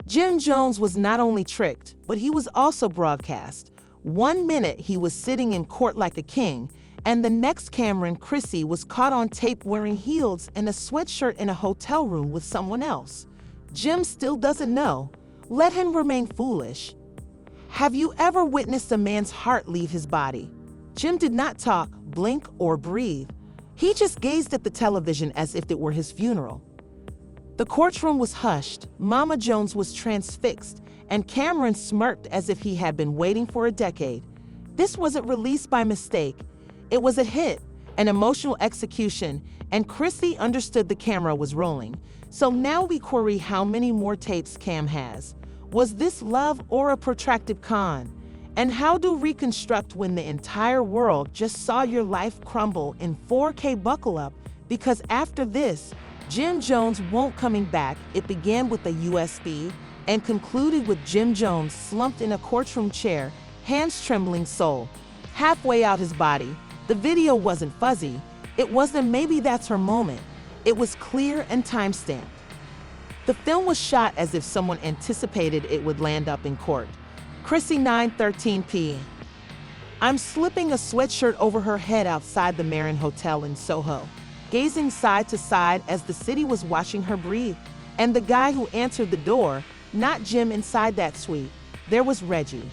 Jim Jones was not only tricked, but he was also broadcast. 1 minute he was sitting in court like a king, and the next Camron, Chrissy, was caught on tape wearing heels and a sweatshirt in a hotel room with someone else. Jim still doesn't know. Let him remain foolish. Have you ever witnessed a man's heart leave his body? Jim did not talk, blink, or breathe. He just gazed at the television as if it were his funeral. The courtroom was hushed, Mama Jones was transfixed, and Camron smirked as if he had been waiting for a decade. This wasn't released by mistake. It was a hit, an emotional execution, and Chrissy understood the camera was rolling. So now we query how many more tapes Cam has. Was this love or a protracted con? And how do reconstruct when the entire world just saw your life crumble in 4K? Buckle up, because after this, Jim Jones won't coming back. It began with a USB and concluded with Jim Jones slumped in a courtroom chair, hands trembling, soul halfway out his body. The video wasn't fuzzy. It wasn't maybe that's her moment. It was clear and time-stamped. The film was shot as if someone anticipated it would land up in court. Chrissy, 9:13 p.m. I'm slipping a sweatshirt over her head outside the Marin Hotel in Soho, gazing side to side as the city was watching her breathe. And the guy who answered the door, not Jim inside that suite, there was Reggie.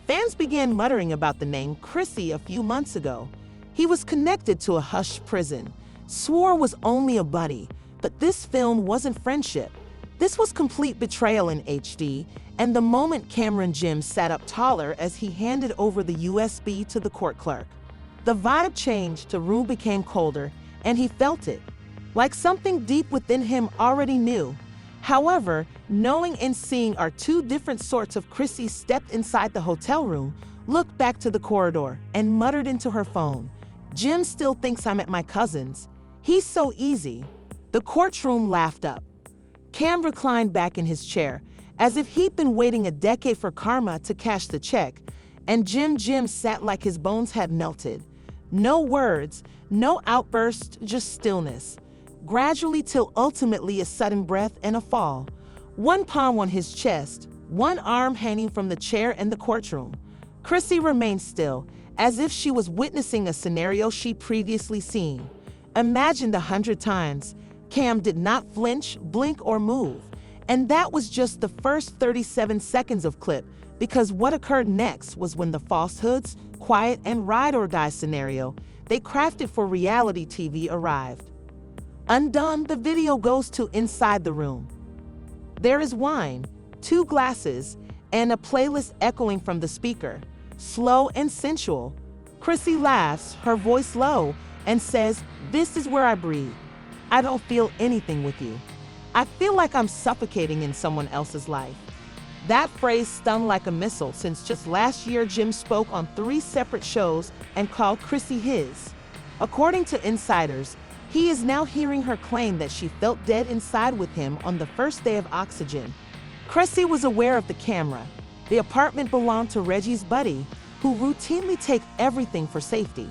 Fans began muttering about the name Chrissy a few months ago. He was connected to a hushed prison, swore was only a buddy, but this film wasn't friendship. This was complete betrayal in HD, and the moment Camron Jim sat up taller as he handed over the USB to the court clerk. The vibe changed, the room became colder, and he felt it, like something deep within him already knew. However, knowing and seeing are two different sorts of. Chrissy stepped inside the hotel room, looked back to the corridor, and muttered into her phone, Jim still thinks I'm at my cousin's. He's so easy. The courtroom laughed up. Cam reclined back in his chair, as if he'd been waiting a decade for karma to cash the check, and Jim sat like his bones had melted. No words, no outburst, just stillness. Gradually till ultimately a sudden breath and a fall. One palm on his chest, one arm hanging from the chair in the courtroom. Chrissy remained still, as if she was witnessing a scenario she'd previously seen. Imagined 100 times. Cam did not flinch, blink, or move. And that was just the first 37 seconds of clip, because what occurred next was when the falsehoods, quiet, and ride-or-die scenario they crafted for reality TV arrived. Undone, the video goes to inside the room. There is wine, 2 glasses, and a playlist echoing from the speaker, slow and sensual. Chrissy laughs, her voice low, and says, "This is where I breathe. I don't feel anything with you. I feel like I'm suffocating in someone else's life." That phrase stung like a missile, since just last year Jim spoke on 3 separate shows and called Chrissy his. According to insiders, he is now hearing her claim that she felt dead inside with him on the first day of Oxygen. Chrissy was aware of the camera. The apartment belonged to Reggie's buddy, who routinely take everything for safety.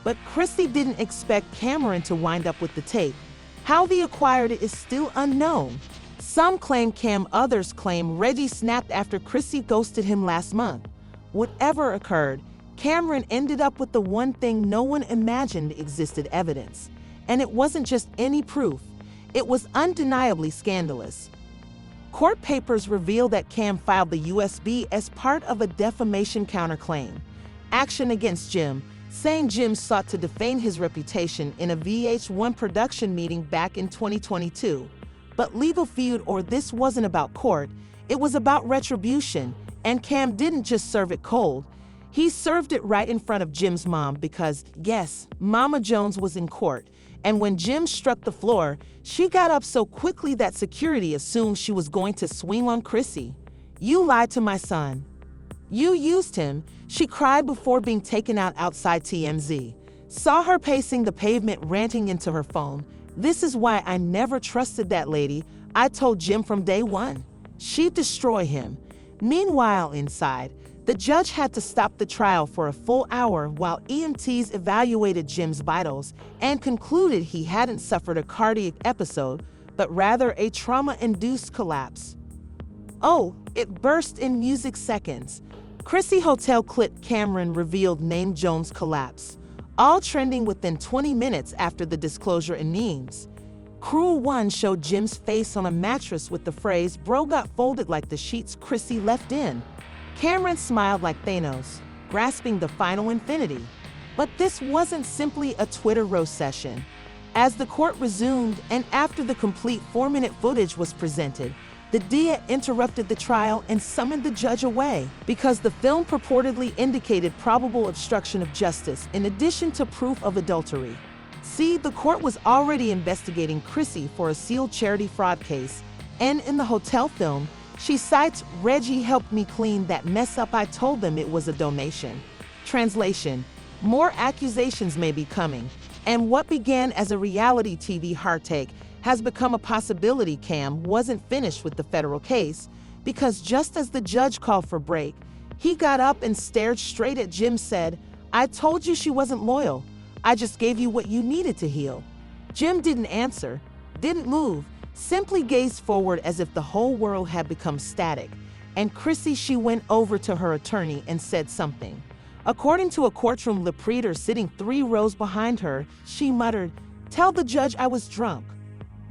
But Chrissy didn't expect Camron to wind up with the tape. How they acquired it is still unknown. Some claim Cam, others claim Reggie snapped after Chrissy ghosted him last month. Whatever occurred, Camron ended up with the one thing no one imagined existed: evidence. And it wasn't just any proof, it was undeniably scandalous. Court papers reveal that Cam filed the USB as part of a defamation counterclaim action against Jim, saying Jim sought to defame his reputation in a VH1 production meeting back in 2022. But legal feud or this wasn't about court, it was about retribution, and Cam didn't just serve it cold. He served it right in front of Jim's mom because, yes, Mama Jones was in court, and when Jim struck the floor, she got up so quickly that security assumed she was going to swing on Chrissy. "You lied to my son. You used him," she cried before being taken out outside TMZ. Saw her pacing the pavement ranting into her phone. "This is why I never trusted that lady. I told Jim from day one. She'd destroy him." Meanwhile, inside, the judge had to stop the trial for a full hour while EMTs evaluated Jim's vitals and concluded he hadn't suffered a cardiac episode, but rather a trauma-induced collapse. Oh, it burst in music seconds. Chrissy hotel clip Camron revealed name Jones collapse, all trending within 20 minutes after the disclosure in memes. Cruel One showed Jim's face on a mattress with the phrase, "Bro got folded like the sheets Chrissy left in." Camron smiled like Thanos, grasping the final infinity. But this wasn't simply a Twitter roast session. As the court resumed and after the complete 4-minute footage was presented, the DA interrupted the trial and summoned the judge away because the film purportedly indicated probable obstruction of justice in addition to proof of adultery. See, the court was already investigating Chrissy for a sealed charity fraud case, and in the hotel film, she cites, "Reggie helped me clean that mess up. I told them it was a donation." Translation: more accusations may be coming, and what began as a reality TV heartache has become a possibility. Cam wasn't finished with the federal case because just as the judge called for break, he got up and stared straight at Jim, said, "I told you she wasn't loyal. I just gave you what you needed to heal." Jim didn't answer, didn't move, simply gazed forward as if the whole world had become static. And Chrissy, she went over to her attorney and said something. According to a courtroom reporter sitting 3 rows behind her, she muttered, "Tell the judge I was drunk."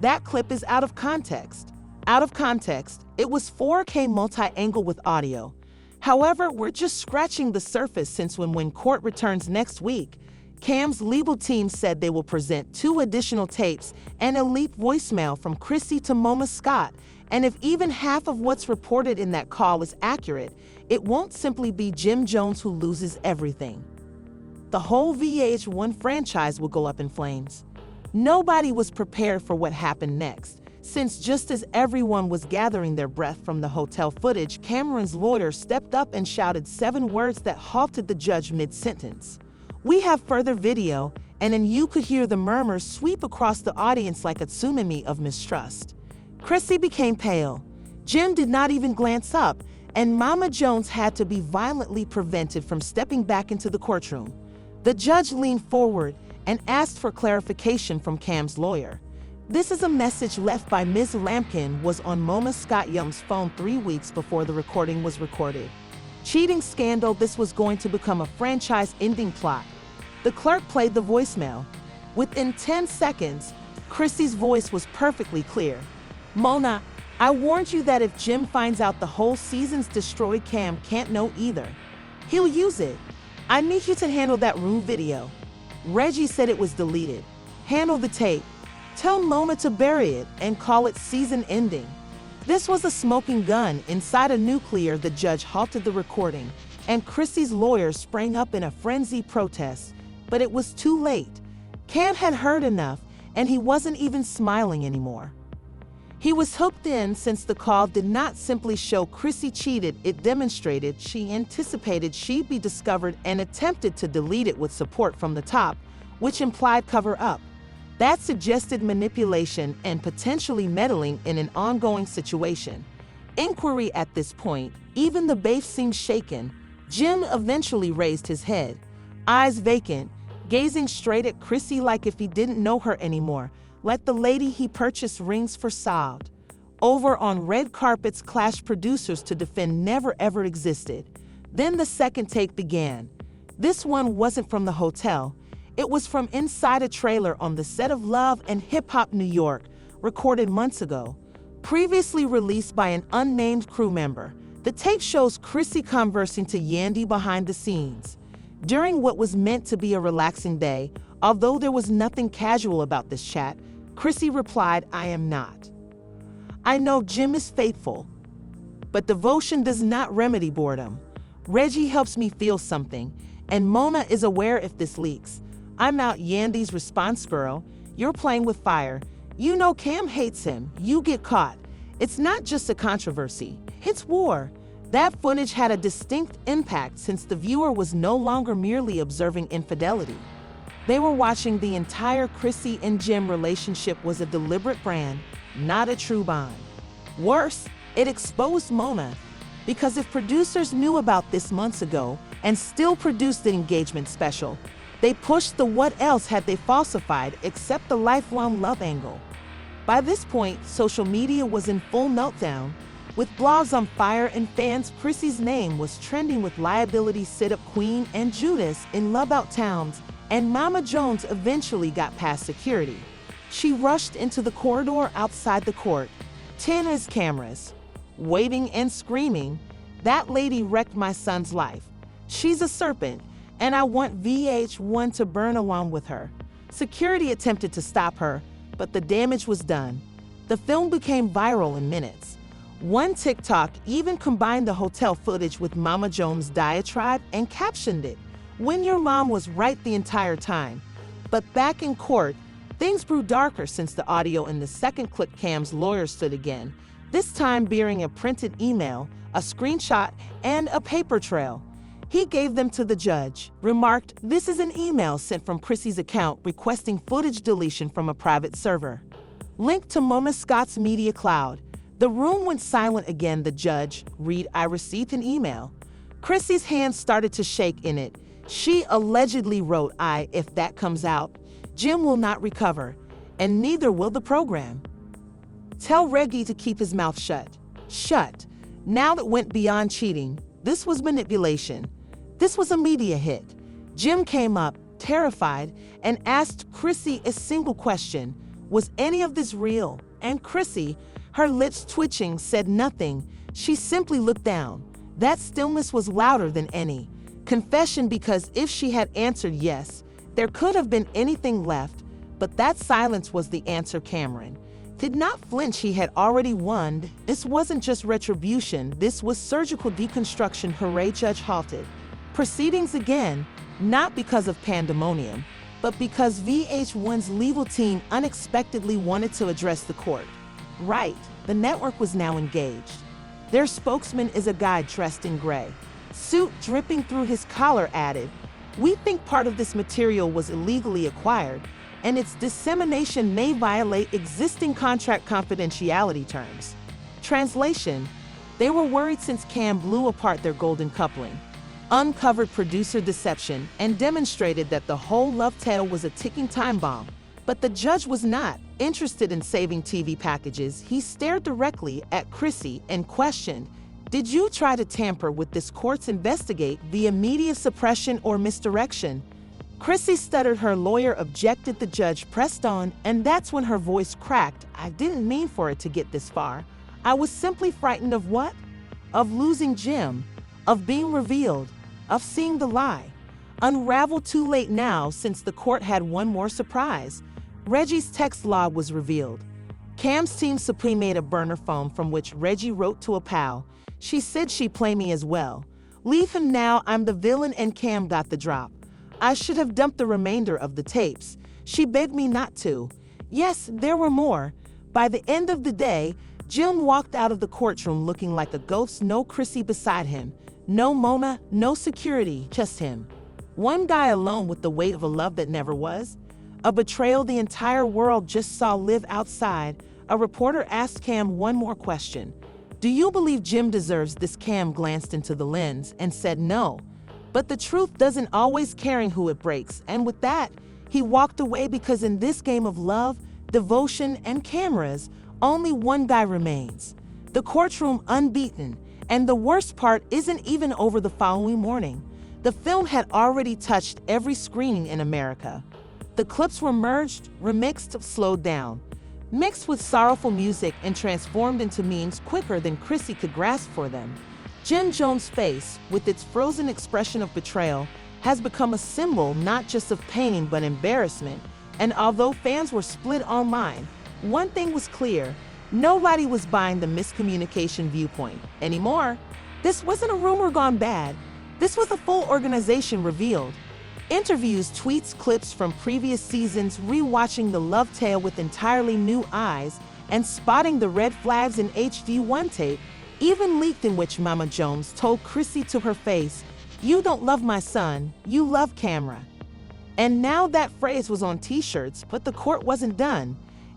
That clip is out of context. Out of context, it was 4K multi-angle with audio. However, we're just scratching the surface since when court returns next week, Cam's legal team said they will present 2 additional tapes and a leaked voicemail from Chrissy to Mona Scott. And if even half of what's reported in that call is accurate, it won't simply be Jim Jones who loses everything. The whole VH1 franchise will go up in flames. Nobody was prepared for what happened next, since just as everyone was gathering their breath from the hotel footage, Cameron's lawyer stepped up and shouted 7 words that halted the judge mid-sentence. "We have further video," and then you could hear the murmurs sweep across the audience like a tsunami of mistrust. Chrissy became pale. Jim did not even glance up, and Mama Jones had to be violently prevented from stepping back into the courtroom. The judge leaned forward and asked for clarification from Cam's lawyer. "This is a message left by Ms. Lampkin, was on Mona Scott Young's phone 3 weeks before the recording was recorded. Cheating scandal, this was going to become a franchise-ending plot." The clerk played the voicemail. Within 10 seconds, Chrissy's voice was perfectly clear. "Mona, I warned you that if Jim finds out the whole season's destroyed, Cam can't know either. He'll use it. I need you to handle that room video. Reggie said it was deleted. Handle the tape. Tell Mona to bury it and call it season ending." This was a smoking gun inside a nuclear. The judge halted the recording, and Chrissy's lawyer sprang up in a frenzied protest, but it was too late. Cam had heard enough, and he wasn't even smiling anymore. He was hooked in since the call did not simply show Chrissy cheated, it demonstrated she anticipated she'd be discovered and attempted to delete it with support from the top, which implied cover-up. That suggested manipulation and potentially meddling in an ongoing situation. Inquiry at this point, even the bafe seemed shaken. Jim eventually raised his head, eyes vacant, gazing straight at Chrissy like if he didn't know her anymore. Like the lady he purchased rings for sobbed. Over on red carpets clashed producers to defend never ever existed. Then the second take began. This one wasn't from the hotel. It was from inside a trailer on the set of Love and Hip Hop New York, recorded months ago. Previously released by an unnamed crew member, the tape shows Chrissy conversing to Yandy behind the scenes. During what was meant to be a relaxing day, although there was nothing casual about this chat, Chrissy replied, "I am not. I know Jim is faithful, but devotion does not remedy boredom. Reggie helps me feel something, and Mona is aware if this leaks. I'm out." Yandy's response, "Girl, you're playing with fire. You know Cam hates him. You get caught. It's not just a controversy, it's war." That footage had a distinct impact since the viewer was no longer merely observing infidelity. They were watching the entire Chrissy and Jim relationship was a deliberate brand, not a true bond. Worse, it exposed Mona, because if producers knew about this months ago and still produced the engagement special, they pushed the what else had they falsified except the lifelong love angle. By this point, social media was in full meltdown. With blogs on fire and fans, Chrissy's name was trending with liability sit-up queen and Judas in Love Out Towns, and Mama Jones eventually got past security. She rushed into the corridor outside the court. 10 is cameras. Waving and screaming, "That lady wrecked my son's life. She's a serpent, and I want VH1 to burn along with her." Security attempted to stop her, but the damage was done. The film became viral in minutes. One TikTok even combined the hotel footage with Mama Jones' diatribe and captioned it, "When your mom was right the entire time." But back in court, things grew darker since the audio in the second clip. Cam's lawyer stood again, this time bearing a printed email, a screenshot, and a paper trail. He gave them to the judge, remarked, "This is an email sent from Chrissy's account requesting footage deletion from a private server. Linked to Mona Scott's media cloud." The room went silent again. The judge, read, "I received an email." Chrissy's hands started to shake in it. She allegedly wrote, "If that comes out, Jim will not recover, and neither will the program. Tell Reggie to keep his mouth shut." Shut. Now that went beyond cheating. This was manipulation. This was a media hit. Jim came up, terrified, and asked Chrissy a single question: was any of this real? And Chrissy, her lips twitching, said nothing. She simply looked down. That stillness was louder than any confession, because if she had answered yes, there could have been anything left, but that silence was the answer. Camron did not flinch. He had already won. This wasn't just retribution, this was surgical deconstruction. Hooray! Judge halted proceedings again, not because of pandemonium, but because VH1's legal team unexpectedly wanted to address the court. Right, the network was now engaged. Their spokesman is a guy dressed in gray, suit dripping through his collar, added, "We think part of this material was illegally acquired, and its dissemination may violate existing contract confidentiality terms." Translation: they were worried since Cam blew apart their golden coupling, uncovered producer deception, and demonstrated that the whole love tale was a ticking time bomb. But the judge was not interested in saving TV packages. He stared directly at Chrissy and questioned, "Did you try to tamper with this court's investigate via media suppression or misdirection?" Chrissy stuttered. Her lawyer objected. The judge pressed on, and that's when her voice cracked. "I didn't mean for it to get this far. I was simply frightened of what? Of losing Jim, of being revealed, of seeing the lie unravel too late now, since the court had one more surprise. Reggie's text log was revealed. Cam's team supreme made a burner phone from which Reggie wrote to a pal. "She said she'd play me as well. Leave him now, I'm the villain," and Cam got the drop. "I should have dumped the remainder of the tapes. She begged me not to." Yes, there were more. By the end of the day, Jim walked out of the courtroom looking like a ghost. No Chrissy beside him, no Mona, no security, just him. One guy alone with the weight of a love that never was. A betrayal the entire world just saw live outside. A reporter asked Cam one more question. "Do you believe Jim deserves this?" Cam glanced into the lens and said no. But the truth doesn't always caring who it breaks, and with that, he walked away, because in this game of love, devotion, and cameras, only one guy remains. The courtroom unbeaten, and the worst part isn't even over. The following morning, the film had already touched every screening in America. The clips were merged, remixed, slowed down, mixed with sorrowful music, and transformed into memes quicker than Chrissy could grasp for them. Jim Jones' face, with its frozen expression of betrayal, has become a symbol not just of pain but embarrassment. And although fans were split online, one thing was clear: nobody was buying the miscommunication viewpoint anymore. This wasn't a rumor gone bad. This was a full organization revealed. Interviews, tweets, clips from previous seasons, rewatching the love tale with entirely new eyes, and spotting the red flags in HD1 tape, even leaked, in which Mama Jones told Chrissy to her face, "You don't love my son, you love Camron." And now that phrase was on t-shirts, but the court wasn't done.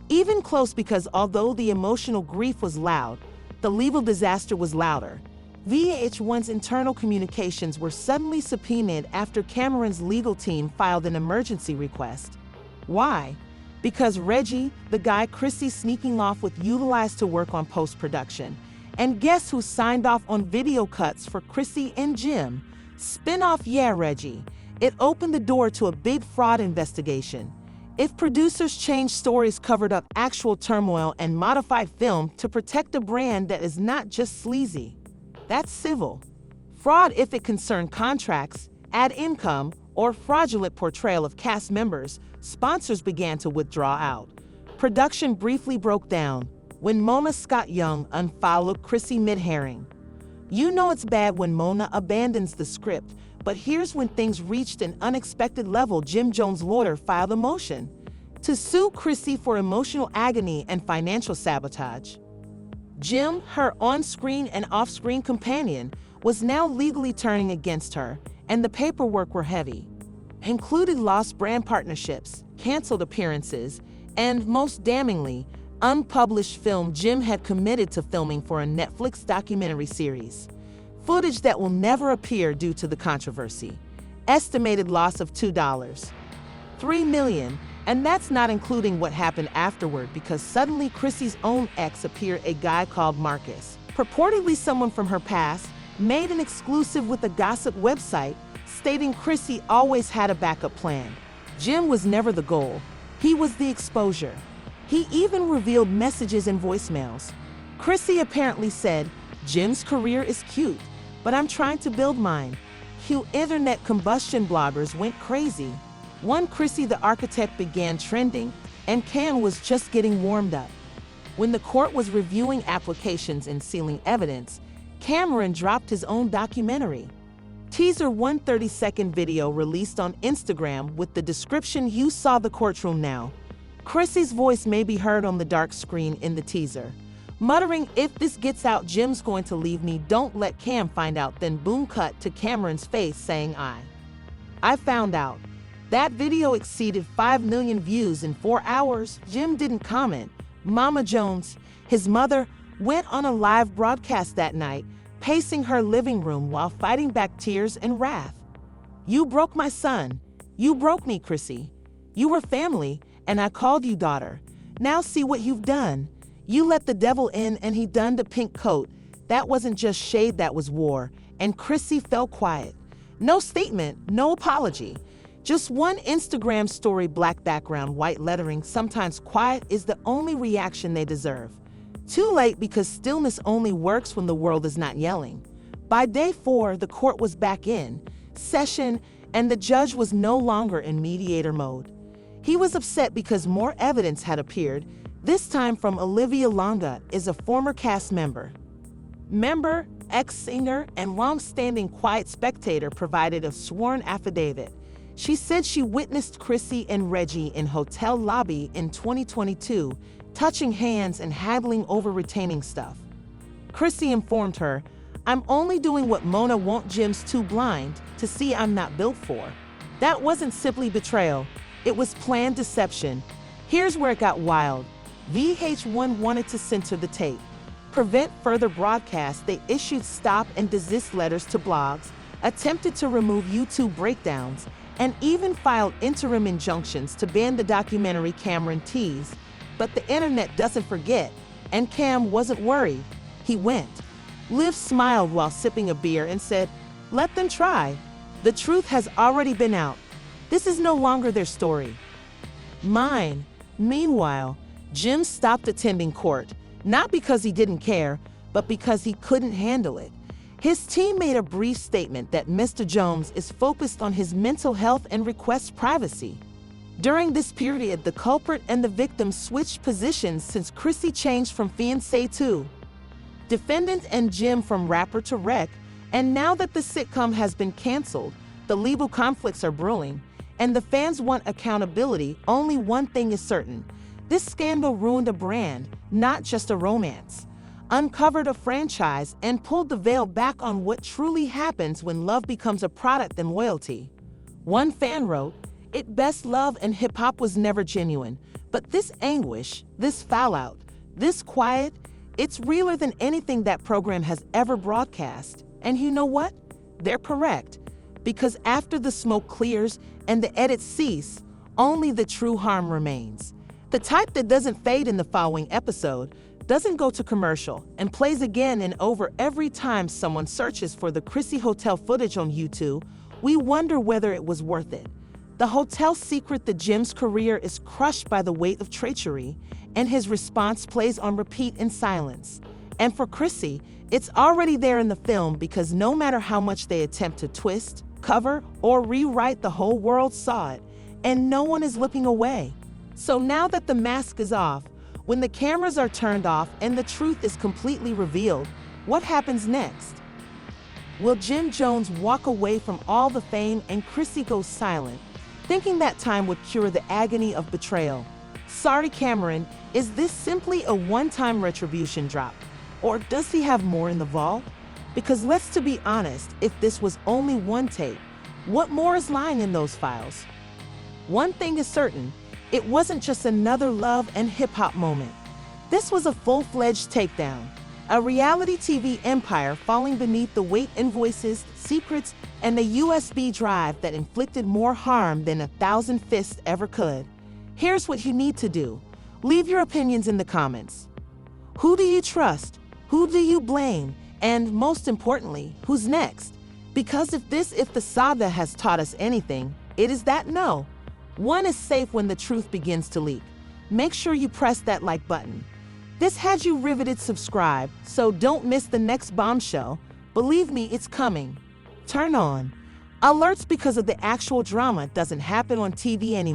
Even close, because although the emotional grief was loud, the legal disaster was louder. VH1's internal communications were suddenly subpoenaed after Cameron's legal team filed an emergency request. Why? Because Reggie, the guy Chrissy sneaking off with, utilized to work on post-production. And guess who signed off on video cuts for Chrissy and Jim? Spin-off Yeah Reggie. It opened the door to a big fraud investigation. If producers changed stories, covered up actual turmoil, and modified film to protect a brand that is not just sleazy, that's civil. Fraud if it concerned contracts, ad income, or fraudulent portrayal of cast members, sponsors began to withdraw out. Production briefly broke down when Mona Scott Young unfollowed Chrissy mid-herring. You know it's bad when Mona abandons the script, but here's when things reached an unexpected level. Jim Jones' lawyer filed a motion to sue Chrissy for emotional agony and financial sabotage. Jim, her on-screen and off-screen companion, was now legally turning against her, and the paperwork were heavy. Included lost brand partnerships, canceled appearances, and most damningly, unpublished film Jim had committed to filming for a Netflix documentary series. Footage that will never appear due to the controversy. Estimated loss of $3 million, and that's not including what happened afterward, because suddenly Chrissy's own ex appeared, a guy called Marcus, purportedly someone from her past, made an exclusive with a gossip website stating Chrissy always had a backup plan. Jim was never the goal, he was the exposure. He even revealed messages and voicemails. Chrissy apparently said, "Jim's career is cute, but I'm trying to build mine." Few internet combustion bloggers went crazy. One Chrissy the Architect began trending, and Cam was just getting warmed up. When the court was reviewing applications and sealing evidence, Camron dropped his own documentary. Teaser 130-second video released on Instagram with the description, "You saw the courtroom now." Chrissy's voice may be heard on the dark screen in the teaser, muttering, "If this gets out, Jim's going to leave me. Don't let Cam find out." Then boom cut to Cameron's face saying, I found out." That video exceeded 5 million views in 4 hours. Jim didn't comment. Mama Jones, his mother, went on a live broadcast that night, pacing her living room while fighting back tears and wrath. "You broke my son. You broke me, Chrissy. You were family, and I called you daughter. Now see what you've done. You let the devil in and he donned a pink coat. That wasn't just shade, that was war." And Chrissy fell quiet. No statement, no apology. Just one Instagram story, black background, white lettering. Sometimes quiet is the only reaction they deserve. Too late, because stillness only works when the world is not yelling. By day 4, the court was back in session, and the judge was no longer in mediator mode. He was upset because more evidence had appeared, this time from Olivia Longa, is a former cast member, ex-singer, and long-standing quiet spectator, provided a sworn affidavit. She said she witnessed Chrissy and Reggie in hotel lobby in 2022, touching hands and haggling over retaining stuff. Chrissy informed her, "I'm only doing what Mona won't. Jim's too blind to see I'm not built for." That wasn't simply betrayal, it was planned deception. Here's where it got wild. VH1 wanted to censor the tape, prevent further broadcasts. They issued stop and desist letters to blogs, attempted to remove YouTube breakdowns, and even filed interim injunctions to ban the documentary Camron teased. But the internet doesn't forget, and Cam wasn't worried. He went. Liv smiled while sipping a beer and said, "Let them try. The truth has already been out. This is no longer their story. Mine." Meanwhile, Jim stopped attending court, not because he didn't care, but because he couldn't handle it. His team made a brief statement that Mr. Jones is focused on his mental health and requests privacy. During this period, the culprit and the victim switched positions since Chrissy changed from fiancé to defendant and Jim from rapper to wreck. And now that the sitcom has been canceled, the legal conflicts are brewing, and the fans want accountability. Only one thing is certain: this scandal ruined a brand, not just a romance, uncovered a franchise, and pulled the veil back on what truly happens when love becomes a product and loyalty. One fan wrote, "At best, love and hip-hop was never genuine, but this anguish, this fallout, this quiet, it's realer than anything that program has ever broadcast." And you know what? They're correct, because after the smoke clears and the edits cease, only the true harm remains. The type that doesn't fade. In the following episode, doesn't go to commercial and plays again and over every time someone searches for the Chrissy hotel footage on YouTube, we wonder whether it was worth it. The hotel secret that Jim's career is crushed by the weight of treachery, and his response plays on repeat in silence. And for Chrissy, it's already there in the film because no matter how much they attempt to twist, cover, or rewrite, the whole world saw it, and no one is looking away. So now that the mask is off, when the cameras are turned off and the truth is completely revealed, what happens next? Will Jim Jones walk away from all the fame and Chrissy goes silent, thinking that time would cure the agony of betrayal? Sorry, Camron, is this simply a one-time retribution drop? Or does he have more in the vault? Because let's to be honest, if this was only one tape, what more is lying in those files? One thing is certain, it wasn't just another love and hip-hop moment. This was a full-fledged takedown, a reality TV empire falling beneath the weight invoices, secrets, and a USB drive that inflicted more harm than 1,000 fists ever could. Here's what you need to do. Leave your opinions in the comments. Who do you trust? Who do you blame? And most importantly, who's next? Because if the saga has taught us anything, it is that no one is safe when the truth begins to leak. Make sure you press that like button. This had you riveted. Subscribe so don't miss the next bombshell. Believe me, it's coming. Turn on alerts because of the actual drama doesn't happen on TV anymore.